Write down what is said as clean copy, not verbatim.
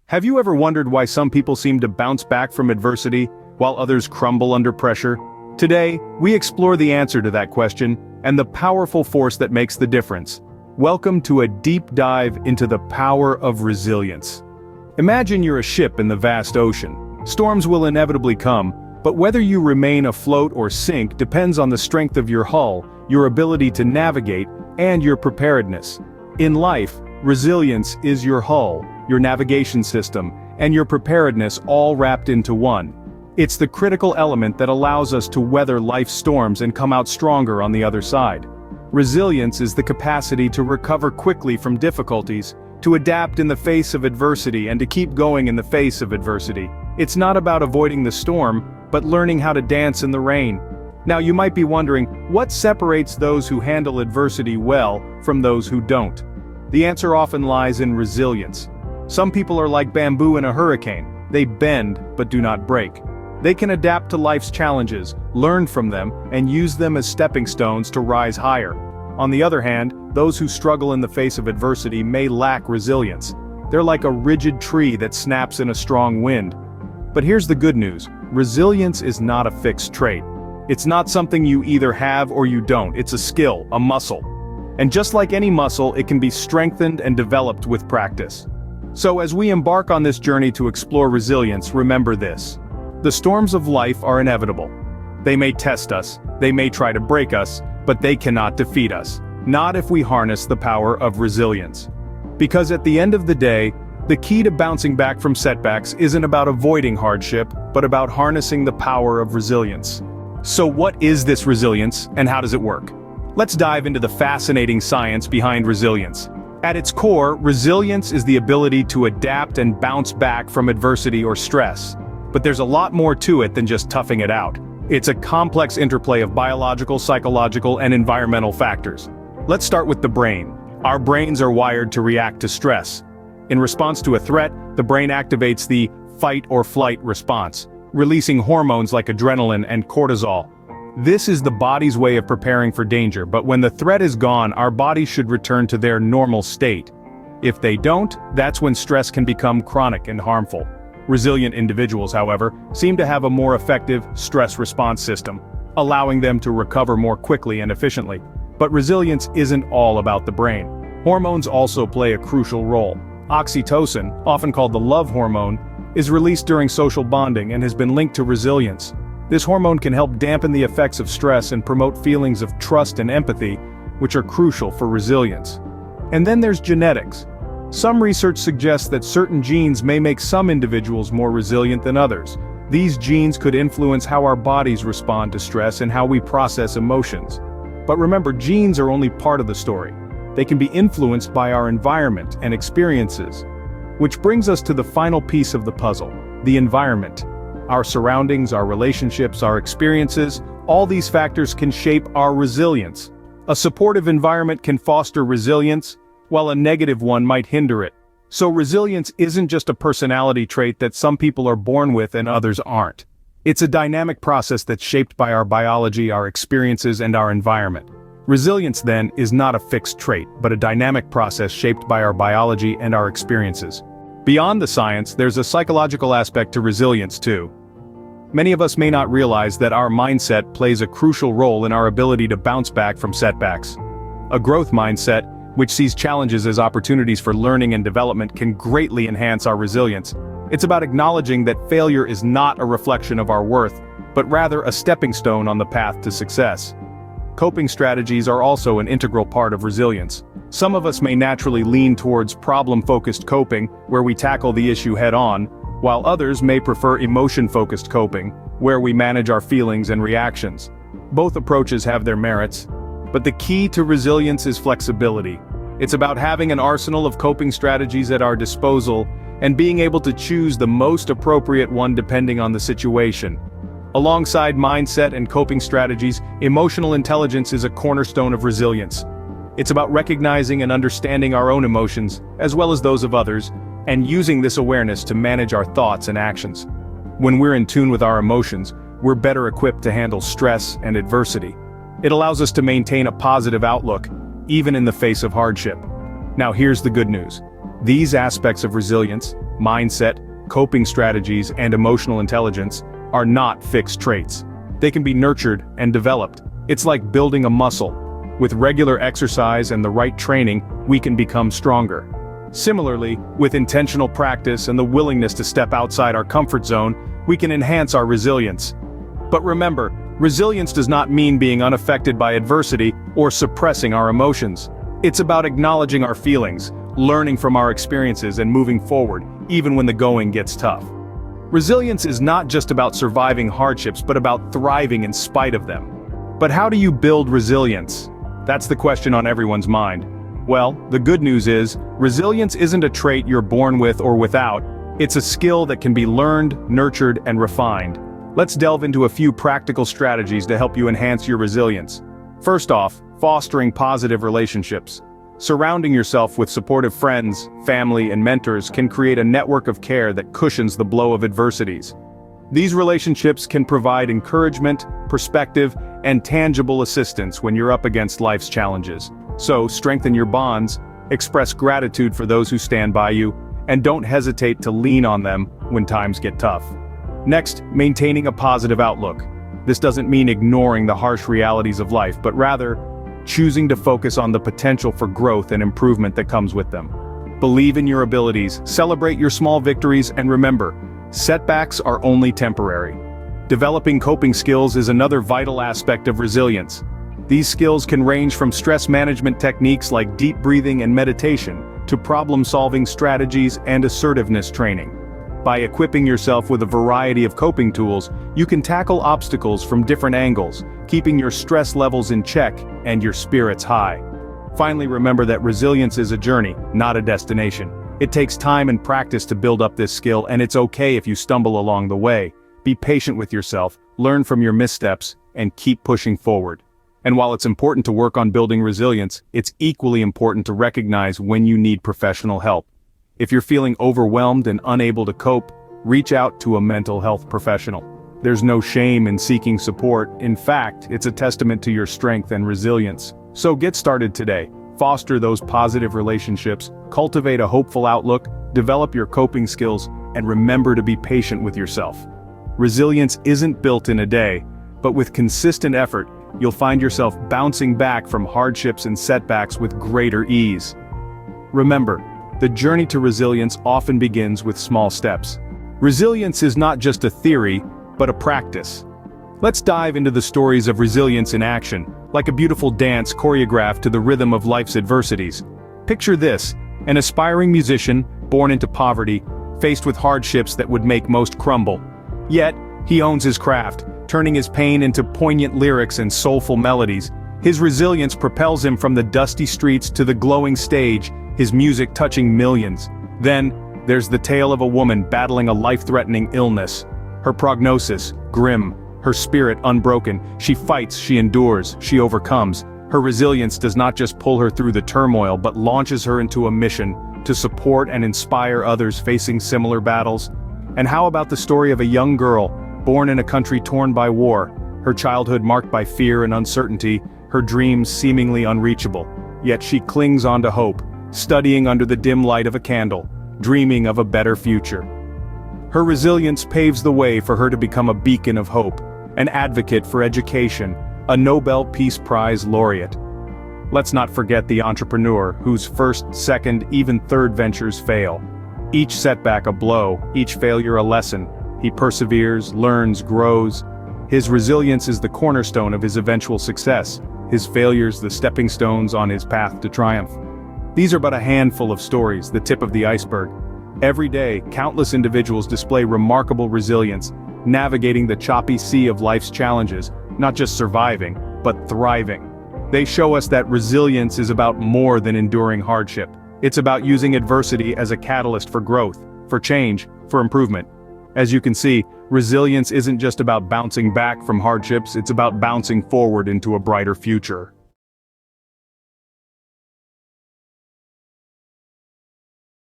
Have you ever wondered why some people seem to bounce back from adversity, while others crumble under pressure? Today, we explore the answer to that question, and the powerful force that makes the difference. Welcome to a deep dive into the power of resilience. Imagine you're a ship in the vast ocean. Storms will inevitably come, but whether you remain afloat or sink depends on the strength of your hull, your ability to navigate, and your preparedness. In life, resilience is your hull, your navigation system, and your preparedness all wrapped into one. It's the critical element that allows us to weather life's storms and come out stronger on the other side. Resilience is the capacity to recover quickly from difficulties, to adapt in the face of adversity and to keep going in the face of adversity. It's not about avoiding the storm, but learning how to dance in the rain. Now you might be wondering, what separates those who handle adversity well from those who don't? The answer often lies in resilience. Some people are like bamboo in a hurricane. They bend, but do not break. They can adapt to life's challenges, learn from them, and use them as stepping stones to rise higher. On the other hand, those who struggle in the face of adversity may lack resilience. They're like a rigid tree that snaps in a strong wind. But here's the good news. Resilience is not a fixed trait. It's not something you either have or you don't. It's a skill, a muscle. And just like any muscle, it can be strengthened and developed with practice. So as we embark on this journey to explore resilience, remember this. The storms of life are inevitable. They may test us, they may try to break us, but they cannot defeat us. Not if we harness the power of resilience. Because at the end of the day, the key to bouncing back from setbacks isn't about avoiding hardship, but about harnessing the power of resilience. So what is this resilience, and how does it work? Let's dive into the fascinating science behind resilience. At its core, resilience is the ability to adapt and bounce back from adversity or stress. But there's a lot more to it than just toughing it out. It's a complex interplay of biological, psychological, and environmental factors. Let's start with the brain. Our brains are wired to react to stress. In response to a threat, the brain activates the fight or flight response, releasing hormones like adrenaline and cortisol. This is the body's way of preparing for danger, but when the threat is gone, our bodies should return to their normal state. If they don't, that's when stress can become chronic and harmful. Resilient individuals, however, seem to have a more effective stress response system, allowing them to recover more quickly and efficiently. But resilience isn't all about the brain. Hormones also play a crucial role. Oxytocin, often called the love hormone, is released during social bonding and has been linked to resilience. This hormone can help dampen the effects of stress and promote feelings of trust and empathy, which are crucial for resilience. And then there's genetics. Some research suggests that certain genes may make some individuals more resilient than others. These genes could influence how our bodies respond to stress and how we process emotions. But remember, genes are only part of the story. They can be influenced by our environment and experiences. Which brings us to the final piece of the puzzle, the environment. Our surroundings, our relationships, our experiences, all these factors can shape our resilience. A supportive environment can foster resilience, while a negative one might hinder it. So resilience isn't just a personality trait that some people are born with and others aren't. It's a dynamic process that's shaped by our biology, our experiences, and our environment. Resilience, then, is not a fixed trait, but a dynamic process shaped by our biology and our experiences. Beyond the science, there's a psychological aspect to resilience too. Many of us may not realize that our mindset plays a crucial role in our ability to bounce back from setbacks. A growth mindset, which sees challenges as opportunities for learning and development, can greatly enhance our resilience. It's about acknowledging that failure is not a reflection of our worth, but rather a stepping stone on the path to success. Coping strategies are also an integral part of resilience. Some of us may naturally lean towards problem-focused coping, where we tackle the issue head-on, while others may prefer emotion-focused coping, where we manage our feelings and reactions. Both approaches have their merits, but the key to resilience is flexibility. It's about having an arsenal of coping strategies at our disposal and being able to choose the most appropriate one depending on the situation. Alongside mindset and coping strategies, emotional intelligence is a cornerstone of resilience. It's about recognizing and understanding our own emotions, as well as those of others, and using this awareness to manage our thoughts and actions. When we're in tune with our emotions, we're better equipped to handle stress and adversity. It allows us to maintain a positive outlook, even in the face of hardship. Now here's the good news. These aspects of resilience, mindset, coping strategies, and emotional intelligence are not fixed traits. They can be nurtured and developed. It's like building a muscle. With regular exercise and the right training, we can become stronger. Similarly, with intentional practice and the willingness to step outside our comfort zone, we can enhance our resilience. But remember, resilience does not mean being unaffected by adversity or suppressing our emotions. It's about acknowledging our feelings, learning from our experiences, and moving forward, even when the going gets tough. Resilience is not just about surviving hardships, but about thriving in spite of them. But how do you build resilience? That's the question on everyone's mind. Well, the good news is, resilience isn't a trait you're born with or without. It's a skill that can be learned, nurtured, and refined. Let's delve into a few practical strategies to help you enhance your resilience. First off, fostering positive relationships. Surrounding yourself with supportive friends, family, and mentors can create a network of care that cushions the blow of adversities. These relationships can provide encouragement, perspective, and tangible assistance when you're up against life's challenges. So, strengthen your bonds, express gratitude for those who stand by you, and don't hesitate to lean on them when times get tough. Next, maintaining a positive outlook. This doesn't mean ignoring the harsh realities of life, but rather, choosing to focus on the potential for growth and improvement that comes with them. Believe in your abilities, celebrate your small victories, and remember, setbacks are only temporary. Developing coping skills is another vital aspect of resilience. These skills can range from stress management techniques like deep breathing and meditation, to problem-solving strategies and assertiveness training. By equipping yourself with a variety of coping tools, you can tackle obstacles from different angles, keeping your stress levels in check and your spirits high. Finally, remember that resilience is a journey, not a destination. It takes time and practice to build up this skill, and it's okay if you stumble along the way. Be patient with yourself, learn from your missteps, and keep pushing forward. And while it's important to work on building resilience, it's equally important to recognize when you need professional help. If you're feeling overwhelmed and unable to cope, reach out to a mental health professional. There's no shame in seeking support. In fact, it's a testament to your strength and resilience. So get started today. Foster those positive relationships, cultivate a hopeful outlook, develop your coping skills, and remember to be patient with yourself. Resilience isn't built in a day, but with consistent effort, you'll find yourself bouncing back from hardships and setbacks with greater ease. Remember, the journey to resilience often begins with small steps. Resilience is not just a theory, but a practice. Let's dive into the stories of resilience in action, like a beautiful dance choreographed to the rhythm of life's adversities. Picture this, an aspiring musician, born into poverty, faced with hardships that would make most crumble. Yet, he owns his craft, turning his pain into poignant lyrics and soulful melodies. His resilience propels him from the dusty streets to the glowing stage, his music touching millions. Then, there's the tale of a woman battling a life-threatening illness. Her prognosis, grim. Her spirit, unbroken. She fights, she endures, she overcomes. Her resilience does not just pull her through the turmoil, but launches her into a mission to support and inspire others facing similar battles. And how about the story of a young girl, born in a country torn by war, her childhood marked by fear and uncertainty, her dreams seemingly unreachable. Yet she clings on to hope, studying under the dim light of a candle, dreaming of a better future. Her resilience paves the way for her to become a beacon of hope, an advocate for education, a Nobel Peace Prize laureate. Let's not forget the entrepreneur whose first, second, even third ventures fail. Each setback a blow, each failure a lesson. He perseveres, learns, grows. His resilience is the cornerstone of his eventual success, his failures the stepping stones on his path to triumph. These are but a handful of stories, the tip of the iceberg. Every day, countless individuals display remarkable resilience, navigating the choppy sea of life's challenges, not just surviving, but thriving. They show us that resilience is about more than enduring hardship. It's about using adversity as a catalyst for growth, for change, for improvement. As you can see, resilience isn't just about bouncing back from hardships, it's about bouncing forward into a brighter future.